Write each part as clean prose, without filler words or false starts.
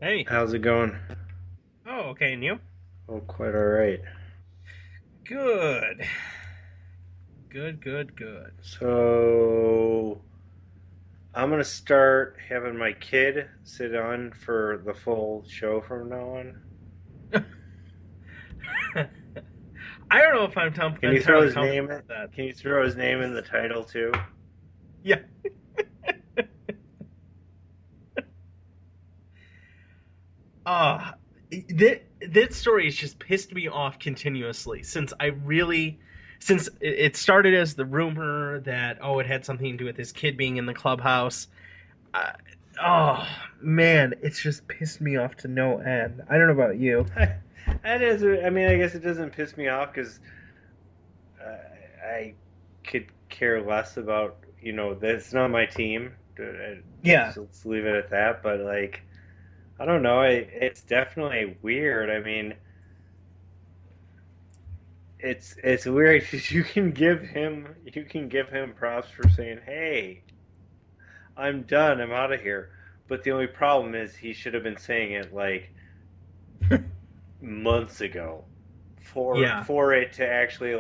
Hey. How's it going? Oh, okay, and you? Oh, quite all right. Good. Good, good, good. So I'm gonna start having my kid sit on for the full show from now on. I don't know if I'm Can you throw entirely his comfortable name? with that. Can you throw his name in the title too? Yeah. Uh, that story has just pissed me off continuously since it started as the rumor that, oh, it had something to do with his kid being in the clubhouse. Uh, oh, man, it's just pissed me off to no end. I don't know about you. That is. I mean, I guess it doesn't piss me off because I could care less about that's not my team. Yeah. Let's leave it at that. But like, I don't know. It's definitely weird. I mean, it's weird because you can give him props for saying, "Hey, I'm done. I'm out of here." But the only problem is he should have been saying it like months ago for Yeah. for it to actually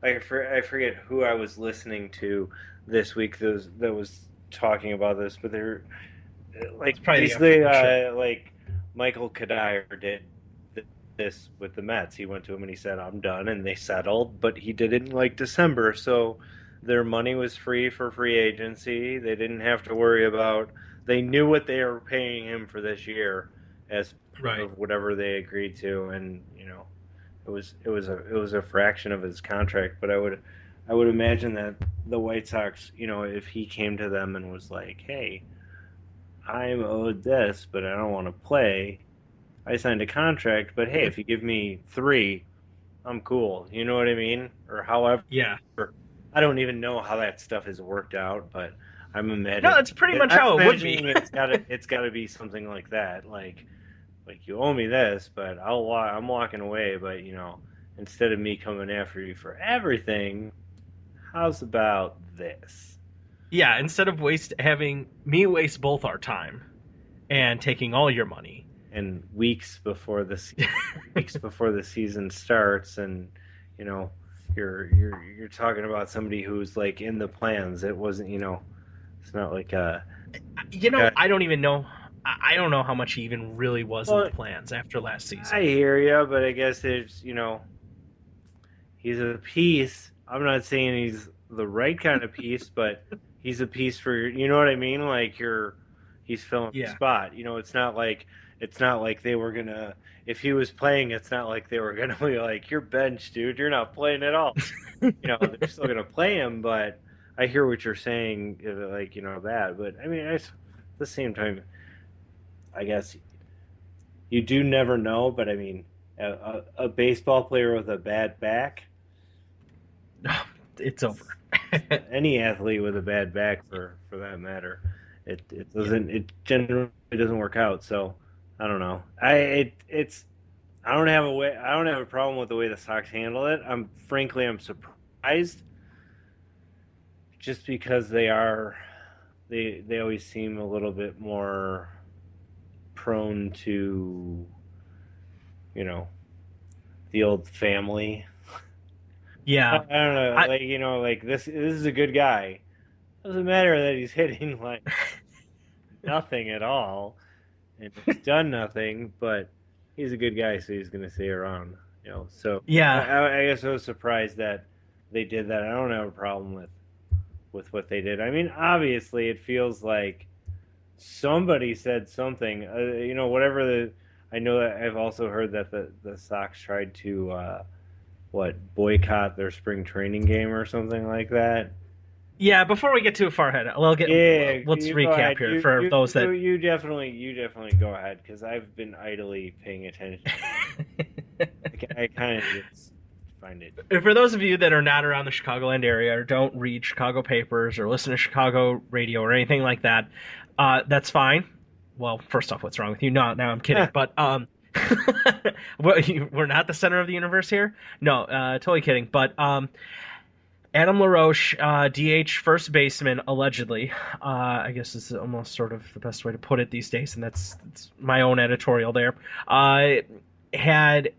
I forget who I was listening to this week that was talking about this, but they're It's like probably the basically afternoon show. like Michael Kadire did this with the Mets. He went to him and he said, "I'm done," and they settled. But he did it in like December, so their money was free for free agency. They didn't have to worry about. They knew what they were paying him for this year as part Right. of whatever they agreed to, and it was a fraction of his contract. But I would imagine that the White Sox, if he came to them and was like, "Hey, I'm owed this, but I don't want to play. I signed a contract, but hey, if you give me three, I'm cool." You know what I mean? Or however, Yeah. I don't even know how that stuff has worked out, but I'm No, imagining that's pretty much I'm how it would be. imagining it's gotta be something like that. Like you owe me this, but I'm walking away, but instead of me coming after you for everything, how's about this? Yeah, instead of waste having me waste both our time and taking all your money. And weeks before the season starts, and you know you're talking about somebody who's like in the plans. It wasn't, it's not like You a know, I don't even know. I don't know how much he even really was in the well, plans after last I season. hear you, but I guess he's a piece. I'm not saying he's the right kind of piece, but he's a piece for you know what I mean? Like he's filling the Yeah. spot. It's not like they were gonna if he was playing, it's not like they were gonna be like, "You're benched, dude. You're not playing at all." They're still gonna play him, but I hear what you're saying, like that. But I mean, at the same time, I guess you do never know. But I mean, a baseball player with a bad back, It's over. any athlete with a bad back for that matter, it Yeah. doesn't it generally doesn't work out. So I don't know. I don't have a problem with the way the Sox handle it. I'm surprised just because they always seem a little bit more prone to you know the old family. I Yeah. don't know, I like this is a good guy. Doesn't matter that he's hitting like nothing at all and it's done nothing, but he's a good guy, so he's gonna stay around. So I, yeah. I guess I was surprised that they did that. I don't have a problem with what they did. I mean, obviously, it feels like somebody said something. Whatever the. I know that I've also heard that the Sox tried to boycott their spring training game or something like that. Yeah, before we get too far ahead, Yeah, let's you go recap ahead. here You for you those you that you definitely go ahead because I've been idly paying attention. I kind of just find it. for those of you that are not around the Chicagoland area or don't read Chicago papers or listen to Chicago radio or anything like that, that's fine. Well, first off, what's wrong with you? No, now I'm kidding. But we're not the center of the universe here. No, totally kidding. But Adam LaRoche, DH first baseman, allegedly. I guess is almost sort of the best way to put it these days, and that's my own editorial there. Uh, had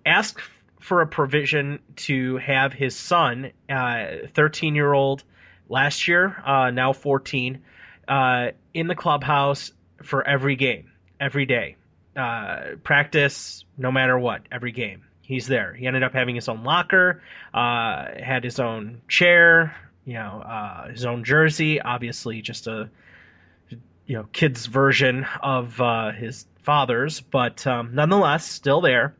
asked for a provision to have his son, 13-year-old, last year, now 14, in the clubhouse for every game, every day, practice, no matter what, every game. He's there. He ended up having his own locker, had his own chair, his own jersey. Obviously, just a kid's version of his father's, but nonetheless, still there,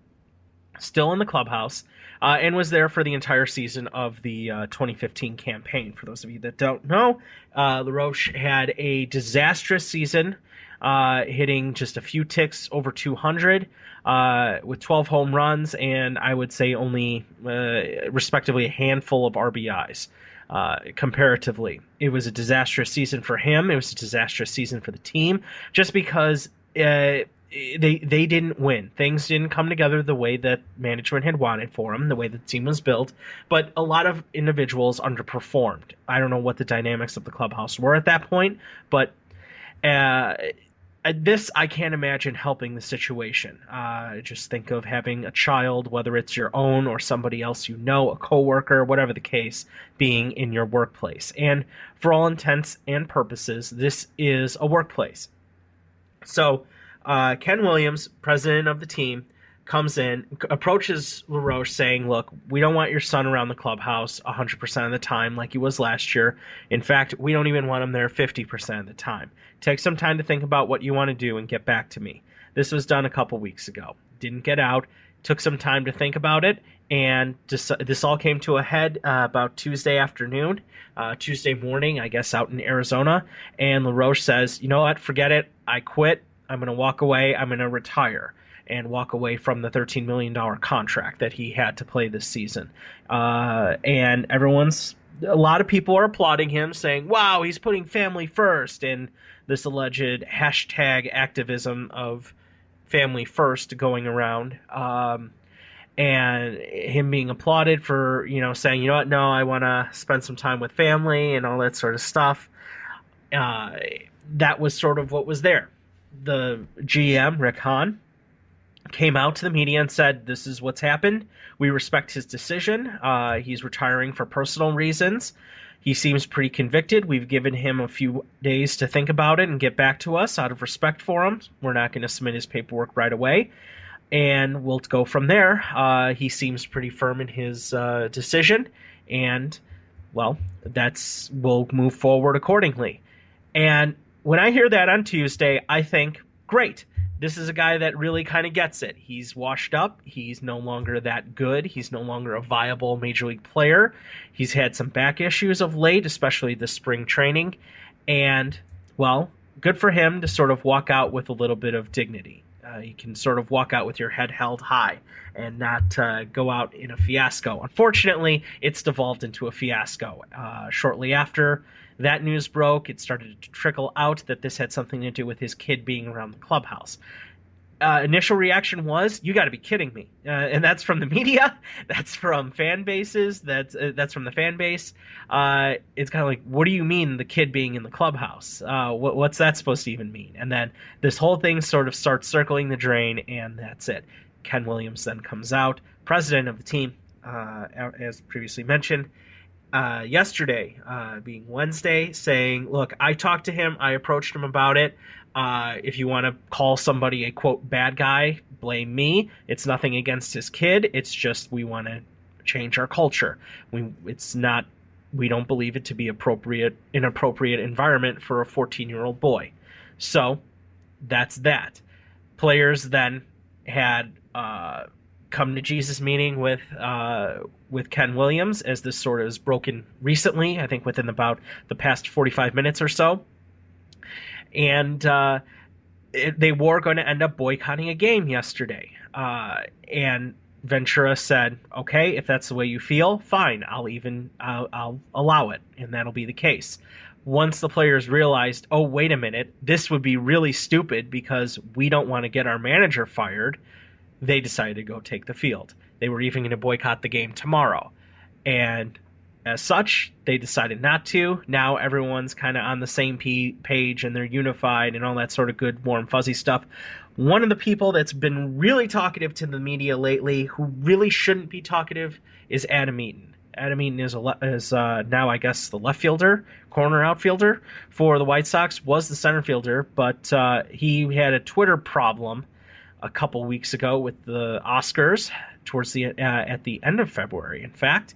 still in the clubhouse, and was there for the entire season of the 2015 campaign. For those of you that don't know, LaRoche had a disastrous season, hitting just a few ticks over 200, with 12 home runs, and I would say only, respectively, a handful of RBIs. Comparatively, it was a disastrous season for him. It was a disastrous season for the team, just because they didn't win. Things didn't come together the way that management had wanted for them, the way the team was built. But a lot of individuals underperformed. I don't know what the dynamics of the clubhouse were at that point, but uh, this I can't imagine helping the situation. Just think of having a child, whether it's your own or somebody else you know, a coworker, whatever the case, being in your workplace. And for all intents and purposes, this is a workplace. So Ken Williams, president of the team, comes in, approaches LaRoche saying, look, we don't want your son around the clubhouse 100% of the time like he was last year. In fact, we don't even want him there 50% of the time. Take some time to think about what you want to do and get back to me. This was done a couple weeks ago. Didn't get out. Took some time to think about it, and this all came to a head about Tuesday afternoon, Tuesday morning, I guess, out in Arizona. And LaRoche says, you know what, forget it. I quit. I'm going to walk away. I'm going to retire and walk away from the $13 million contract that he had to play this season. And a lot of people are applauding him, saying, wow, he's putting family first, and this alleged hashtag activism of family first going around. And him being applauded for, saying, you know what, no, I want to spend some time with family and all that sort of stuff. That was sort of what was there. The GM, Rick Hahn, came out to the media and said, this is what's happened. We respect his decision. He's retiring for personal reasons. He seems pretty convicted. We've given him a few days to think about it and get back to us out of respect for him. We're not going to submit his paperwork right away, and we'll go from there. He seems pretty firm in his decision, and, well, we'll move forward accordingly. And when I hear that on Tuesday, I think, great. This is a guy that really kind of gets it. He's washed up. He's no longer that good. He's no longer a viable major league player. He's had some back issues of late, especially the spring training. And, well, good for him to sort of walk out with a little bit of dignity. You can sort of walk out with your head held high and not go out in a fiasco. Unfortunately, it's devolved into a fiasco. Shortly after that news broke, it started to trickle out that this had something to do with his kid being around the clubhouse. Initial reaction was, you got to be kidding me. And that's from the media. That's from fan bases. That's from the fan base. It's kind of like, what do you mean the kid being in the clubhouse? What's that supposed to even mean? And then this whole thing sort of starts circling the drain, and that's it. Ken Williams then comes out, president of the team, as previously mentioned, yesterday, being Wednesday, saying, look, I talked to him. I approached him about it. If you want to call somebody a, quote, bad guy, blame me. It's nothing against his kid. It's just we want to change our culture. We don't believe it to be an appropriate environment for a 14-year-old boy. So that's that. Players then had come to Jesus meeting with Ken Williams, as this sort of is broken recently, I think within about the past 45 minutes or so. And they were going to end up boycotting a game yesterday. And Ventura said, okay, if that's the way you feel, fine, I'll allow it, and that'll be the case. Once the players realized, oh, wait a minute, this would be really stupid because we don't want to get our manager fired, they decided to go take the field. They were even going to boycott the game tomorrow. And as such, they decided not to. Now everyone's kind of on the same page and they're unified and all that sort of good, warm, fuzzy stuff. One of the people that's been really talkative to the media lately, who really shouldn't be talkative, is Adam Eaton. Adam Eaton is now, I guess, the left fielder, corner outfielder for the White Sox. Was the center fielder, but he had a Twitter problem a couple weeks ago with the Oscars towards the at the end of February, in fact.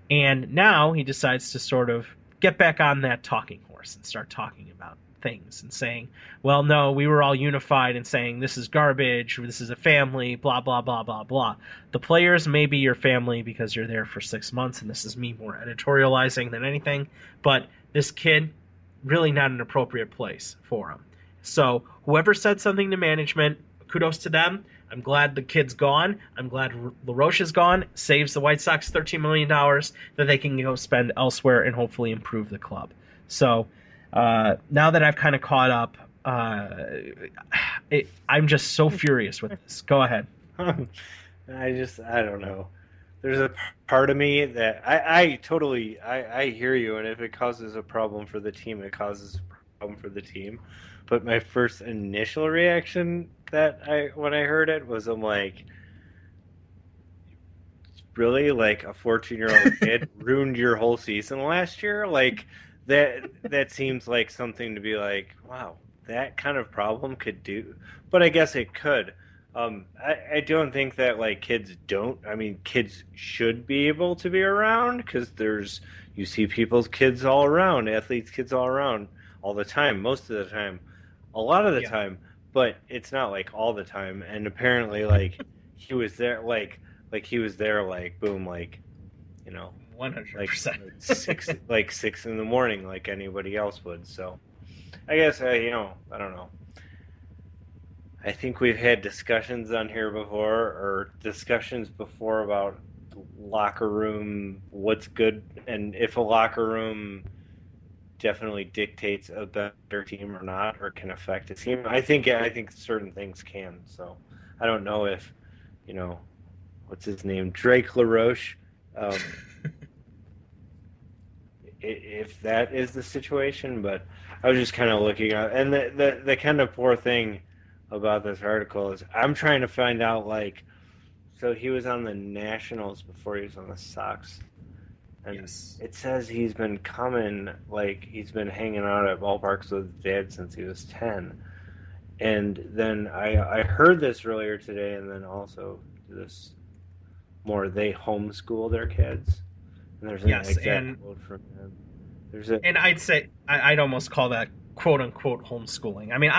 And now he decides to sort of get back on that talking horse and start talking about things and saying, well, no, we were all unified in saying this is garbage, this is a family, blah, blah, blah, blah, blah. The players may be your family because you're there for 6 months, and this is me more editorializing than anything, but this kid, really not an appropriate place for him. So whoever said something to management, kudos to them. I'm glad the kid's gone. I'm glad LaRoche is gone. Saves the White Sox $13 million that they can go spend elsewhere and hopefully improve the club. So now that I've kind of caught up, I'm just so furious with this. Go ahead. I don't know. There's a part of me that I totally I hear you, and if it causes a problem for the team, it causes a problem for the team. But my first initial reaction when I heard it was I'm like, really, like a 14-year-old kid ruined your whole season last year? Like that seems like something to be like, wow, that kind of problem could do. But I guess it could. I don't think that like kids don't. I mean, kids should be able to be around because you see people's kids all around, athletes' kids all around all the time, most of the time, a lot of the Yeah. time. But it's not like all the time. And apparently, like he was there, like he was there, like boom, like you know, like 100%. six in the morning, like anybody else would. So I guess I don't know. I think we've had discussions on here before, or discussions before about locker room, what's good, and if a locker room definitely dictates a better team or not, or can affect a team. I think certain things can. So I don't know if what's his name, Drake LaRoche, um, if that is the situation. But I was just kind of looking at, and the kind of poor thing about this article is I'm trying to find out, like, so he was on the Nationals before he was on the Sox, and Yes. it says he's been he's been hanging out at ballparks with his dad since he was 10. And then I heard this earlier today, and then also this more, they homeschool their kids, and there's an Yes, exact quote from him. There's a and I'd say I'd almost call that quote unquote homeschooling. I mean,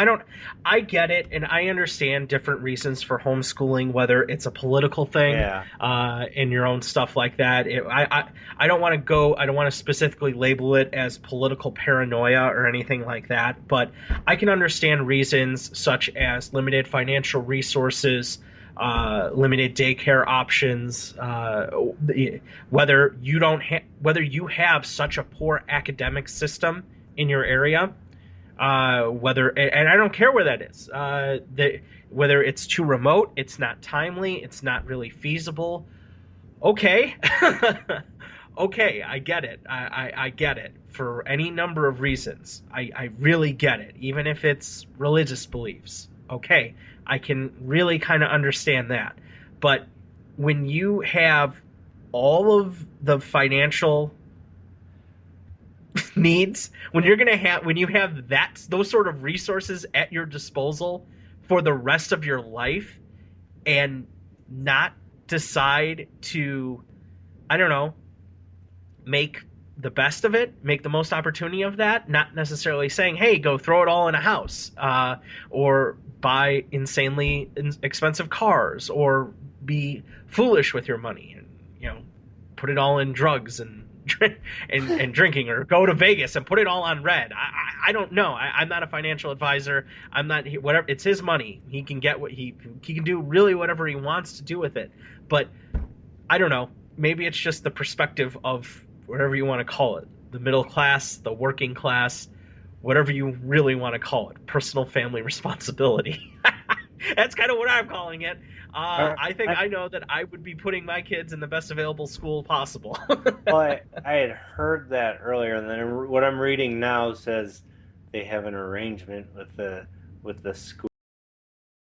I get it, and I understand different reasons for homeschooling, whether it's a political thing, yeah and your own stuff like that. I don't want to I don't want to specifically label it as political paranoia or anything like that, but I can understand reasons such as limited financial resources, limited daycare options, whether you have such a poor academic system in your area, whether and I don't care where that is, whether it's too remote, it's not timely, it's not really feasible. Okay, okay, I get it. I get it for any number of reasons. I really get it, even if it's religious beliefs. Okay, I can really kind of understand that. But when you have all of the financial needs, when you have those sort of resources at your disposal for the rest of your life, and not decide to, I don't know, make the best of it, make the most opportunity of that, not necessarily saying, hey, go throw it all in a house, or buy insanely expensive cars, or be foolish with your money and, put it all in drugs and and drinking, or go to Vegas and put it all on red. I don't know. I'm not a financial advisor. I'm not whatever. It's his money. He can get what he can do really whatever he wants to do with it. But I don't know. Maybe it's just the perspective of whatever you want to call it, the middle class, the working class, whatever you really want to call it, personal family responsibility. That's kind of what I'm calling it. Or, I think I know that I would be putting my kids in the best available school possible. well, I had heard that earlier, and then what I'm reading now says they have an arrangement with the school.